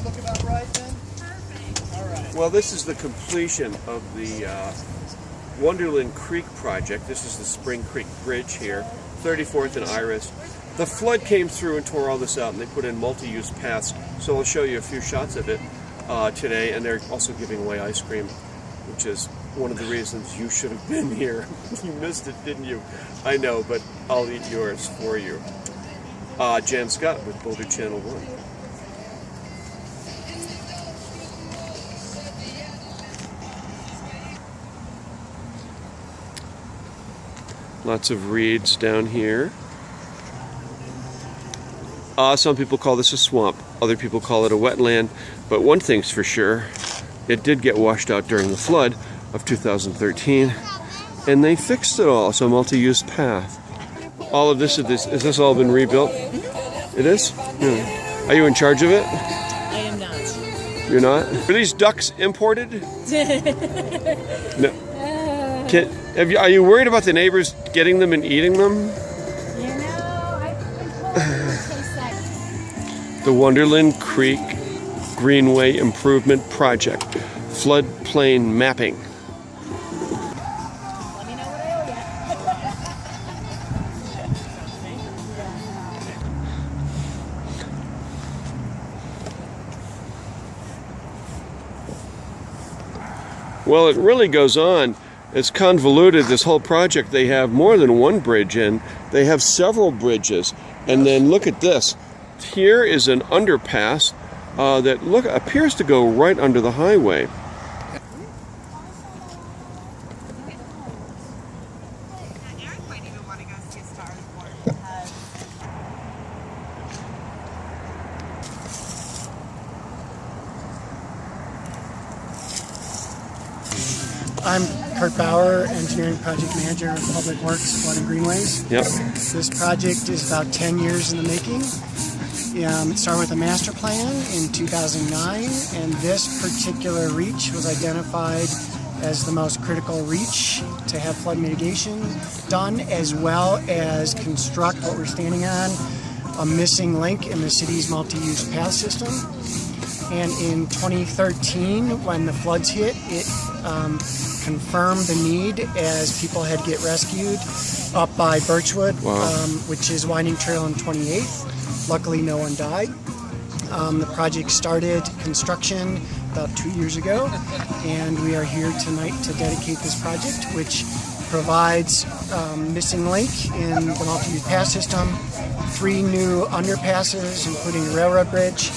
look about right then? Perfect. All right. Well, this is the completion of the Wonderland Creek project. This is the Spring Creek Bridge here, 34th and Iris. The flood came through and tore all this out, and they put in multi-use paths. So I'll show you a few shots of it today, and they're also giving away ice cream, which is one of the reasons you should have been here. You missed it, didn't you? I know, but I'll eat yours for you. Jan Scott with Boulder Channel 1. Lots of reeds down here. Some people call this a swamp. Other people call it a wetland. But one thing's for sure, it did get washed out during the flood of 2013. And they fixed it all. So multi-use path. All of this, has this all been rebuilt? It is? Yeah. Are you in charge of it? I am not. You're not? Are these ducks imported? No. Are you worried about the neighbors getting them and eating them? You know, I think it tastes like... The Wonderland Creek Greenway Improvement Project. Floodplain mapping. Let me know what I owe you. Well, it really goes on. It's convoluted, this whole project. They have more than one bridge in. They have several bridges. And then look at this. Here is an underpass that appears to go right under the highway. Eric might even want to go see Star Wars. I'm Kurt Bauer, Engineering Project Manager of Public Works, Flood and Greenways. Yep. This project is about 10 years in the making. It started with a master plan in 2009, and this particular reach was identified as the most critical reach to have flood mitigation done, as well as construct what we're standing on, a missing link in the city's multi-use path system. And in 2013, when the floods hit, it confirmed the need as people had to get rescued up by Birchwood, wow. Which is Winding Trail and 28th. Luckily, no one died. The project started construction about 2 years ago, and we are here tonight to dedicate this project, which provides missing link in the multi-use path system, 3 new underpasses, including a railroad bridge,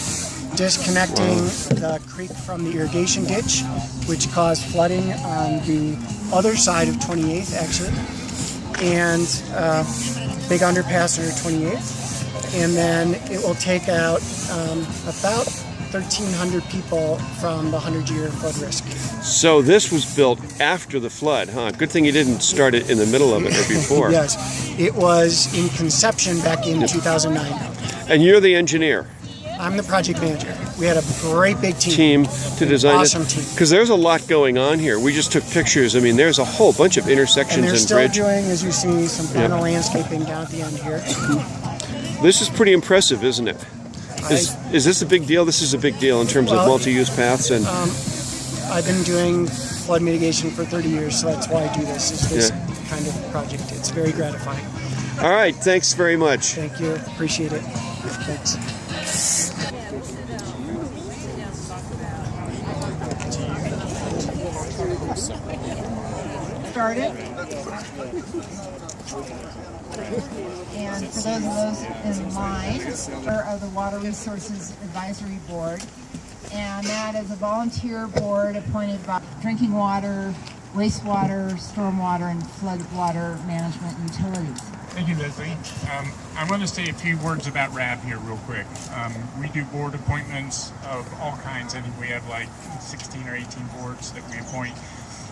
disconnecting the creek from the irrigation ditch, which caused flooding on the other side of 28th, actually, and big underpass under 28th. And then it will take out about 1,300 people from the 100-year flood risk. So this was built after the flood, huh? Good thing you didn't start it in the middle of it or before. Yes, it was in conception back in 2009. And you're the engineer? I'm the project manager. We had a great big team To design awesome it. team. Because there's a lot going on here. We just took pictures. I mean, there's a whole bunch of intersections And they're and still bridge. doing, as you see, some final landscaping down at the end here. This is pretty impressive, isn't it? Is this a big deal? This is a big deal in terms of multi-use paths. And I've been doing flood mitigation for 30 years, so that's why I do this, is this kind of project. It's very gratifying. All right, thanks very much. Thank you. Appreciate it. Thanks. Started. And for those in line, we're of the Water Resources Advisory Board, and that is a volunteer board appointed by drinking water, wastewater, stormwater, and floodwater management utilities. Thank you, Leslie. I want to say a few words about RAB here real quick. We do board appointments of all kinds. I think we have like 16 or 18 boards that we appoint.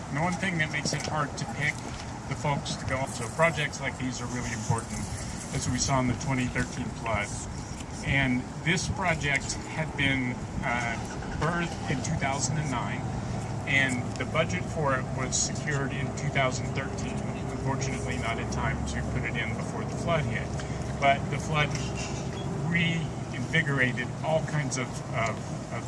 And the one thing that makes it hard to pick the folks to go off, so projects like these are really important, as we saw in the 2013 flood. And this project had been birthed in 2009, and the budget for it was secured in 2013. Unfortunately, not in time to put it in before the flood hit. But the flood reinforced reinvigorated all kinds of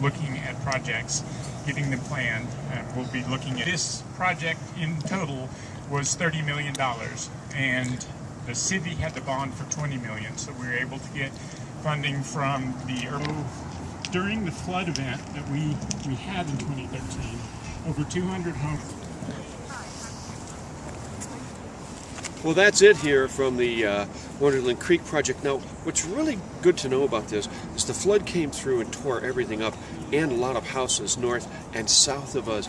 looking at projects, getting them planned. We'll be looking at this project in total was $30 million, and the city had the bond for $20 million, so we were able to get funding from the during the flood event that we had in 2013, over 200 homes. Well, that's it here from the Wonderland Creek project. Now, what's really good to know about this is the flood came through and tore everything up, and a lot of houses north and south of us.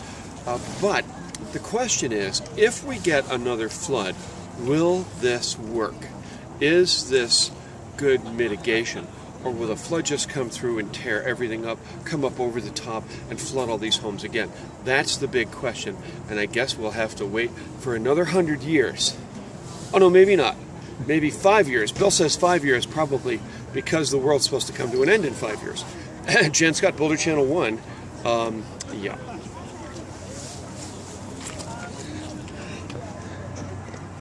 But the question is, if we get another flood, will this work? Is this good mitigation? Or will the flood just come through and tear everything up, come up over the top, and flood all these homes again? That's the big question, and I guess we'll have to wait for another 100 years. Oh no, maybe not. Maybe 5 years. Bill says 5 years, probably because the world's supposed to come to an end in 5 years. Jen Scott, Boulder Channel 1. Yeah.